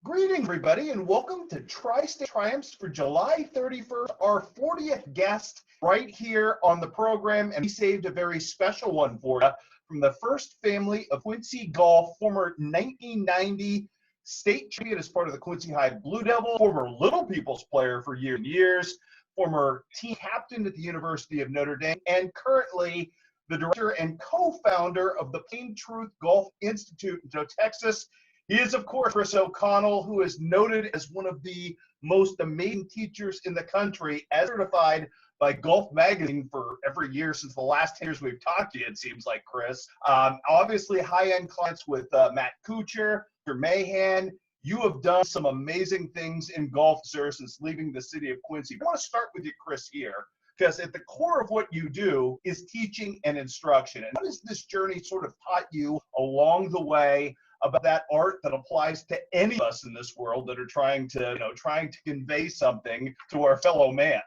Greetings, everybody, and welcome to Tri-State Triumphs for July 31st, our 40th guest right here on the program. And we saved a very special one for you from the first family of Quincy Golf, former 1990 state champion as part of the Quincy High Blue Devil, former Little People's player for years and years, former team captain at the University of Notre Dame, and currently the director and co-founder of the Plain Truth Golf Institute in Texas. He is, of course, Chris O'Connell, who is noted as one of the most amazing teachers in the country, as certified by Golf Magazine for every year since the last 10 years we've talked to you, it seems like, Chris. Obviously, high-end clients with Matt Kuchar, Mr. Mahan. You have done some amazing things in golf, sir, since leaving the city of Quincy. I want to start with you, Chris, here, because at the core of what you do is teaching and instruction. And what has this journey sort of taught you along the way about that art that applies to any of us in this world that are trying to convey something to our fellow man?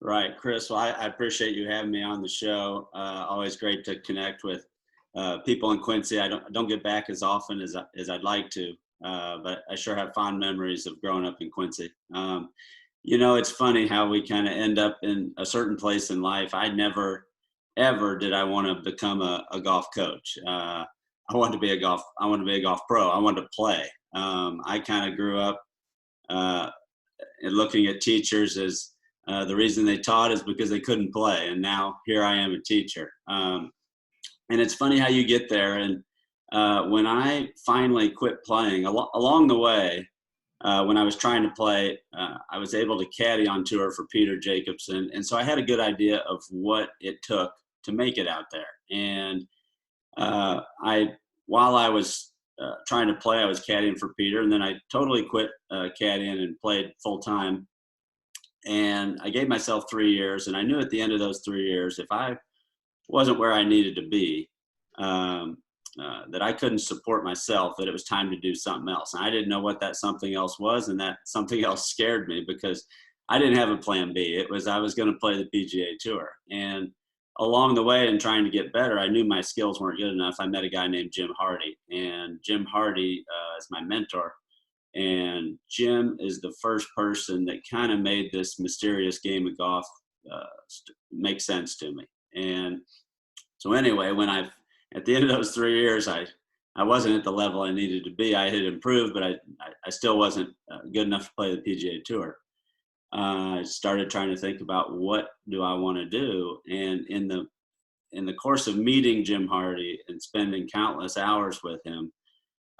Right, Chris. Well, I appreciate you having me on the show. Always great to connect with people in Quincy. I don't get back as often as I'd like to, but I sure have fond memories of growing up in Quincy. It's funny how we kind of end up in a certain place in life. I never, ever did I want to become a golf coach. I wanted to be a golf pro. I wanted to play. I kind of grew up looking at teachers as the reason they taught is because they couldn't play. And now here I am, a teacher. And it's funny how you get there. And when I finally quit playing, along the way, when I was trying to play, I was able to caddy on tour for Peter Jacobsen. And so I had a good idea of what it took to make it out there. And while I was trying to play, I was caddying for Peter, and then I totally quit caddying and played full time. And I gave myself 3 years, and I knew at the end of those 3 years, if I wasn't where I needed to be, that I couldn't support myself, that it was time to do something else. And I didn't know what that something else was, and that something else scared me because I didn't have a plan B. I was going to play the PGA Tour. And along the way in trying to get better, I knew my skills weren't good enough. I met a guy named Jim Hardy, and Jim Hardy is my mentor. And Jim is the first person that kind of made this mysterious game of golf make sense to me. And so anyway, at the end of those 3 years, I wasn't at the level I needed to be. I had improved, but I still wasn't good enough to play the PGA Tour. I started trying to think about what do I want to do. And in the course of meeting Jim Hardy and spending countless hours with him,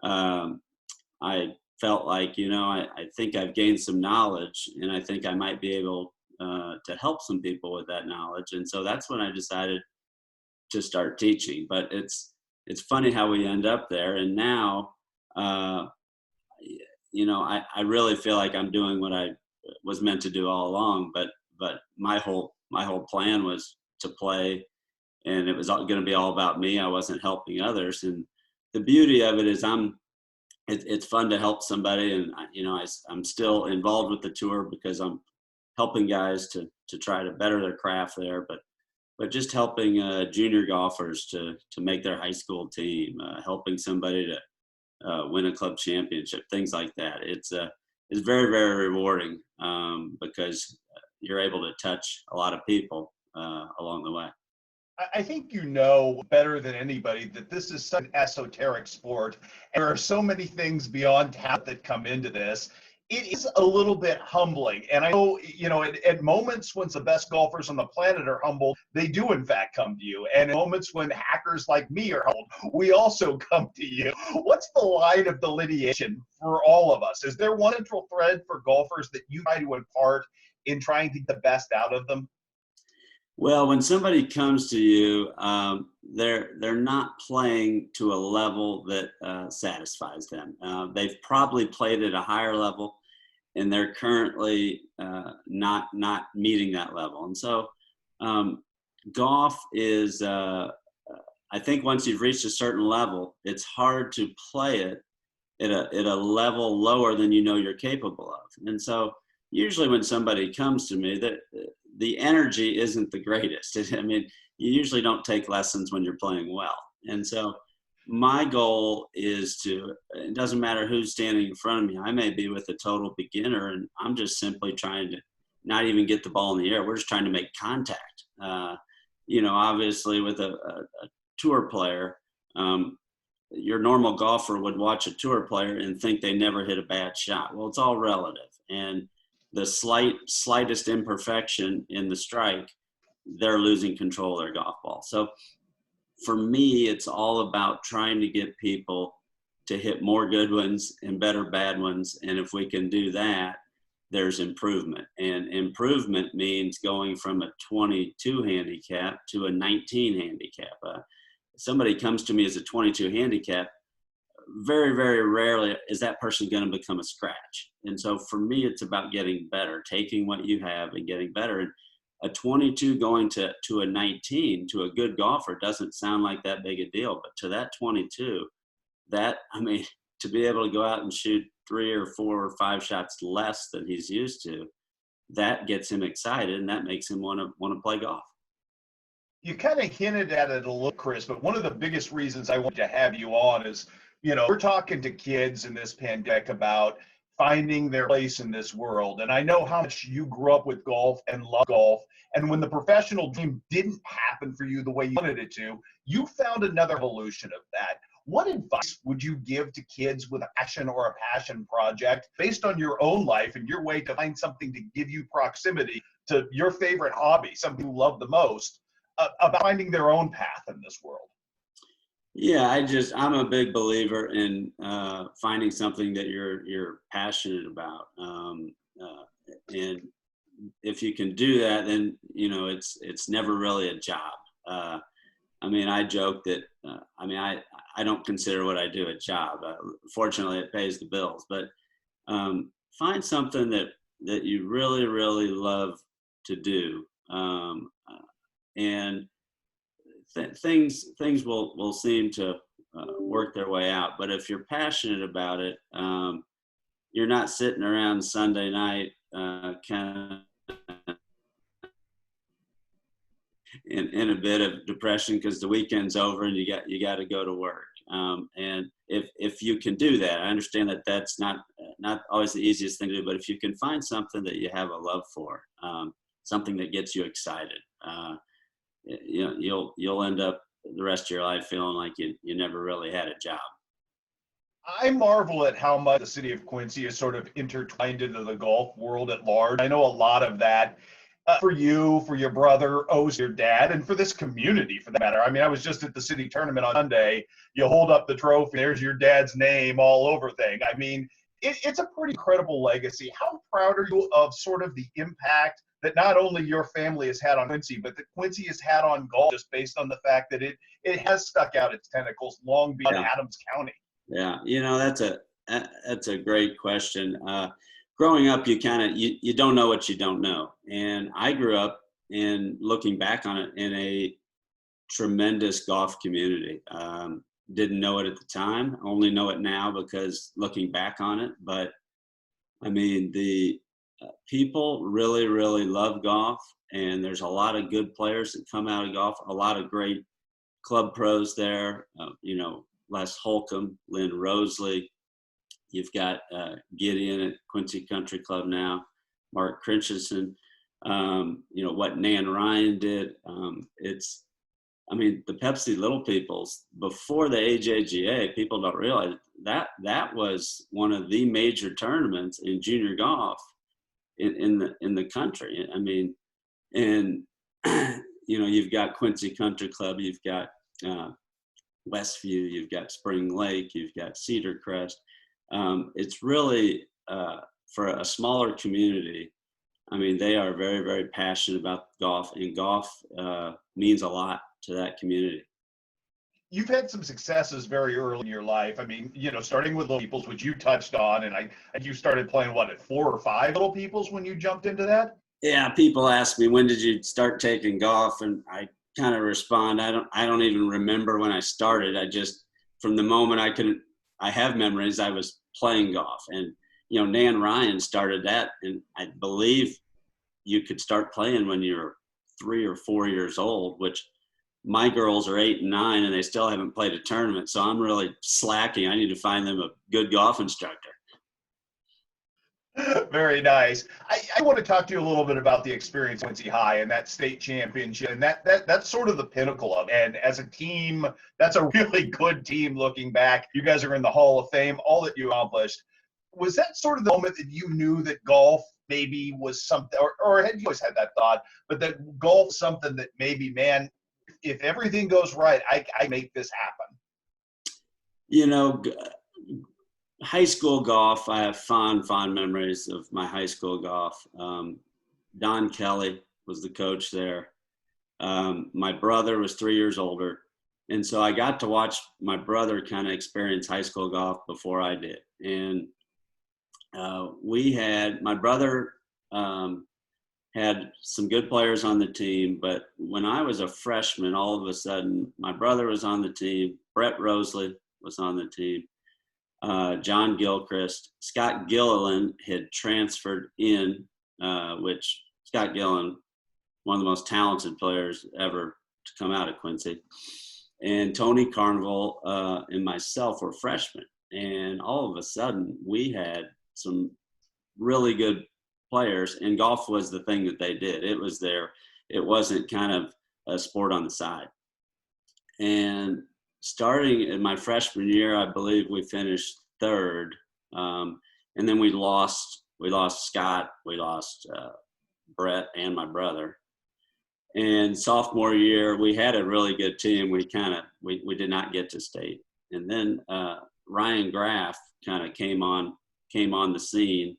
I felt like, I think I've gained some knowledge, and I think I might be able to help some people with that knowledge. And so that's when I decided to start teaching. But it's funny how we end up there. And now, I really feel like I'm doing what I was meant to do all along, but my whole plan was to play, and it was going to be all about me. I wasn't helping others. And the beauty of it is it's fun to help somebody. And I'm still involved with the tour because I'm helping guys to try to better their craft there, but just helping junior golfers to make their high school team, helping somebody to win a club championship, things like that. It's very, very rewarding because you're able to touch a lot of people along the way. I think you know better than anybody that this is such an esoteric sport, and there are so many things beyond talent that come into this. It is a little bit humbling. And I know, at moments when the best golfers on the planet are humbled, they do in fact come to you. And in moments when hackers like me are humbled, we also come to you. What's the line of delineation for all of us? Is there one central thread for golfers that you try to impart in trying to get the best out of them? Well, when somebody comes to you, they're not playing to a level that satisfies them. They've probably played at a higher level, and they're currently not meeting that level. And so, golf is, I think, once you've reached a certain level, it's hard to play it at a level lower than you're capable of. And so, usually when somebody comes to me, the energy isn't the greatest. I mean, you usually don't take lessons when you're playing well. And so my goal is it doesn't matter who's standing in front of me. I may be with a total beginner and I'm just simply trying to not even get the ball in the air. We're just trying to make contact. Obviously with a tour player, your normal golfer would watch a tour player and think they never hit a bad shot. Well, it's all relative. And the slightest imperfection in the strike, they're losing control of their golf ball. So for me, it's all about trying to get people to hit more good ones and better bad ones. And if we can do that, there's improvement. And improvement means going from a 22 handicap to a 19 handicap. Somebody comes to me as a 22 handicap, very, very rarely is that person going to become a scratch. And so for me, it's about getting better, taking what you have and getting better. And a 22 going to a 19 to a good golfer doesn't sound like that big a deal, but to that 22, to be able to go out and shoot 3 or 4 or 5 shots less than he's used to, that gets him excited and that makes him want to play golf. You kind of hinted at it a little, Chris, but one of the biggest reasons I wanted to have you on is, we're talking to kids in this pandemic about finding their place in this world. And I know how much you grew up with golf and love golf. And when the professional dream didn't happen for you the way you wanted it to, you found another evolution of that. What advice would you give to kids with a passion or a passion project based on your own life and your way to find something to give you proximity to your favorite hobby, something you love the most, about finding their own path in this world? Yeah, I'm a big believer in finding something that you're passionate about, and if you can do that, then it's never really a job. I joke that I don't consider what I do a job. Fortunately, it pays the bills. But find something that you really, really love to do, and things will seem to work their way out. But if you're passionate about it, you're not sitting around Sunday night kind of in a bit of depression because the weekend's over and you got to go to work. And if you can do that, I understand that that's not always the easiest thing to do, but if you can find something that you have a love for, something that gets you excited, you'll end up the rest of your life feeling like you never really had a job. I marvel at how much the city of Quincy is sort of intertwined into the golf world at large. I know a lot of that for you, for your brother, owes your dad, and for this community for that matter. I was just at the city tournament on Sunday. You hold up the trophy, there's your dad's name all over thing. It's a pretty incredible legacy. How proud are you of sort of the impact that not only your family has had on Quincy, but that Quincy has had on golf, just based on the fact that it has stuck out its tentacles long beyond Adams County? Yeah, that's a great question. Growing up, you don't know what you don't know, and I grew up in looking back on it in a tremendous golf community. Didn't know it at the time, only know it now because looking back on it. But the people really, really love golf, and there's a lot of good players that come out of golf, a lot of great club pros there, Les Holcomb, Lynn Roseley. You've got Gideon at Quincy Country Club now, Mark Christensen, what Nan Ryan did. The Pepsi Little Peoples, before the AJGA, people don't realize that was one of the major tournaments in junior golf in the country. You've got Quincy Country Club, you've got Westview, you've got Spring Lake, you've got Cedar Crest. It's really for a smaller community. They are very, very passionate about golf, and golf means a lot to that community. You've had some successes very early in your life. Starting with Little Peoples, which you touched on, and you started playing at 4 or 5 Little Peoples when you jumped into that? Yeah, people ask me, when did you start taking golf? And I kind of respond, I don't even remember when I started. From the moment I have memories, I was playing golf. And, Nan Ryan started that, and I believe you could start playing when you're 3 or 4 years old, which my girls are 8 and 9 and they still haven't played a tournament. So I'm really slacking. I need to find them a good golf instructor. Very nice. I want to talk to you a little bit about the experience at Quincy High and that state championship, and that's sort of the pinnacle of it. And as a team, that's a really good team looking back. You guys are in the Hall of Fame, all that you accomplished. Was that sort of the moment that you knew that golf maybe was something, or had you always had that thought, but that golf is something that maybe, man, if everything goes right, I make this happen? You know, high school golf, I have fond memories of my high school golf. Don Kelly was the coach there. My brother was 3 years older. And so I got to watch my brother kind of experience high school golf before I did. And my brother had some good players on the team, but when I was a freshman, all of a sudden, my brother was on the team, Brett Roseley was on the team, John Gilchrist, Scott Gilliland had transferred in, which Scott Gilliland, one of the most talented players ever to come out of Quincy, and Tony Carnival and myself were freshmen. And all of a sudden, we had some really good players, and golf was the thing that they did. It was it wasn't kind of a sport on the side. And starting in my freshman year, I believe we finished third. And then we lost Scott, we lost Brett and my brother. And sophomore year, we had a really good team. We did not get to state. And then Ryan Graff kind of came on the scene,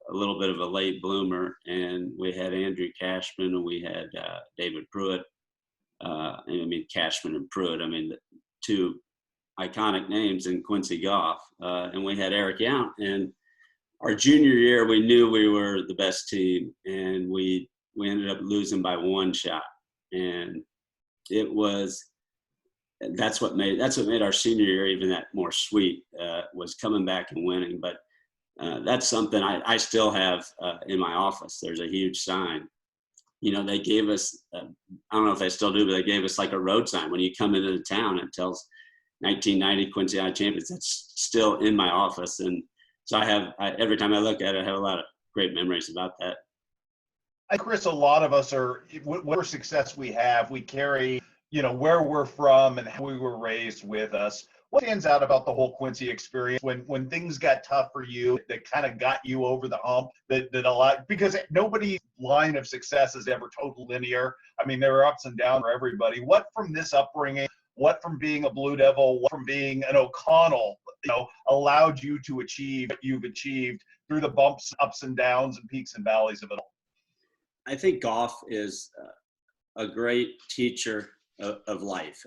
a little bit of a late bloomer, and we had Andrew Cashman and we had David Pruitt. Cashman and Pruitt, the two iconic names in Quincy golf. And we had Eric Yount. And our junior year, we knew we were the best team, and we ended up losing by one shot. And that's what made our senior year even that more sweet, was coming back and winning. But that's something I still have in my office. There's a huge sign. They gave us, I don't know if they still do, but they gave us like a road sign. When you come into the town, it tells 1990 Quincy High champions. It's still in my office. And so every time I look at it, I have a lot of great memories about that. Chris, a lot of us whatever success we have, we carry, where we're from and how we were raised with us. What stands out about the whole Quincy experience when things got tough for you, that kind of got you over the hump, that a lot, because nobody's line of success is ever totally linear. There are ups and downs for everybody. What from this upbringing, what from being a Blue Devil, what from being an O'Connell, allowed you to achieve what you've achieved through the bumps, ups and downs, and peaks and valleys of it all? I think golf is a great teacher of life.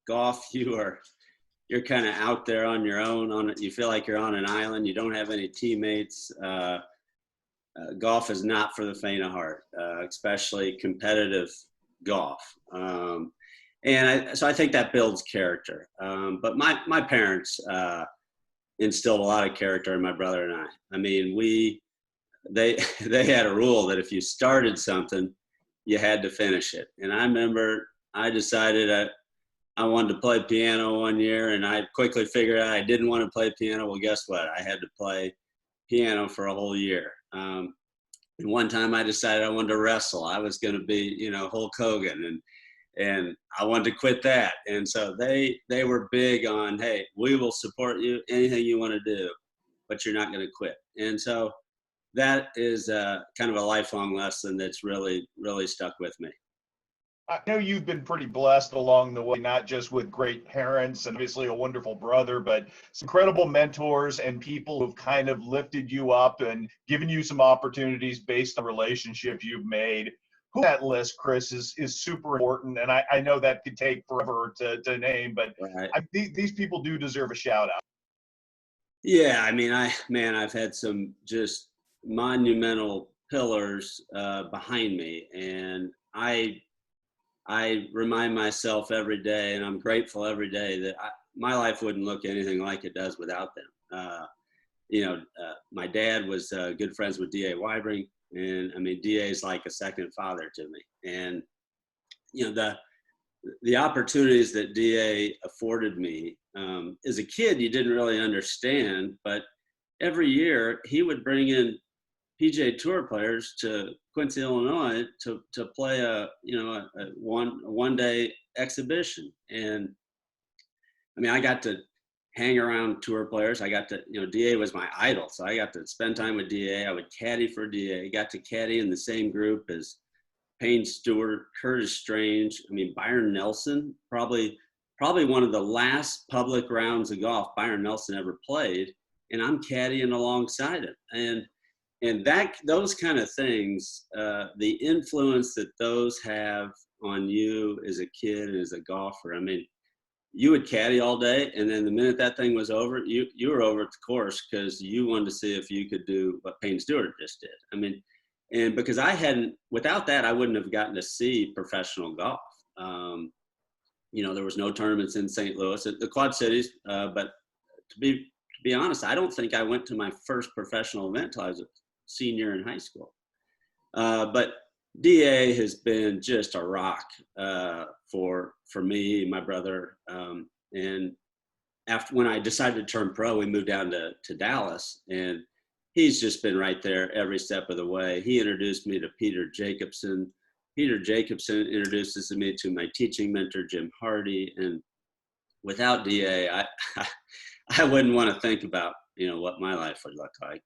Golf, you're kind of out there on your own. You feel like you're on an island. You don't have any teammates. Golf is not for the faint of heart, especially competitive golf. So I think that builds character. But my parents instilled a lot of character in my brother and I. They had a rule that if you started something, you had to finish it. And I remember I decided I wanted to play piano one year, and I quickly figured out I didn't want to play piano. Well, guess what? I had to play piano for a whole year. And one time I decided I wanted to wrestle. I was going to be, Hulk Hogan, and I wanted to quit that. And so they were big on, hey, we will support you, anything you want to do, but you're not going to quit. And so that is kind of a lifelong lesson that's really, really stuck with me. I know you've been pretty blessed along the way, not just with great parents and obviously a wonderful brother, but some incredible mentors and people who've kind of lifted you up and given you some opportunities based on relationships you've made. Who on that list, Chris, is super important, and I know that could take forever to name, but right. These people do deserve a shout out. Yeah, I've had some just monumental pillars behind me, and I remind myself every day, and I'm grateful every day that my life wouldn't look anything like it does without them. My dad was good friends with D.A. Weibring, and D.A. is like a second father to me. And you know, the opportunities that DA afforded me, as a kid, you didn't really understand, but every year he would bring in PGA Tour players to Quincy, Illinois to play a one day exhibition. And I mean, I got to hang around tour players. I got to, DA was my idol. So I got to spend time with DA. I would caddy for DA, got to caddy in the same group as Payne Stewart, Curtis Strange. I mean, Byron Nelson, probably one of the last public rounds of golf Byron Nelson ever played. And I'm caddying alongside him. And those kind of things, the influence that those have on you as a kid and as a golfer. I mean, you would caddy all day, and then the minute that thing was over, you were over at the course because you wanted to see if you could do what Payne Stewart just did. I mean, and because without that, I wouldn't have gotten to see professional golf. There was no tournaments in St. Louis, at the Quad Cities, but to be honest, I don't think I went to my first professional event until I was a senior in high school. But DA has been just a rock for me, my brother. And when I decided to turn pro, we moved down to Dallas, and he's just been right there every step of the way. He introduced me to Peter Jacobson. Peter Jacobson introduces me to my teaching mentor, Jim Hardy. And without DA, I wouldn't want to think about, what my life would look like.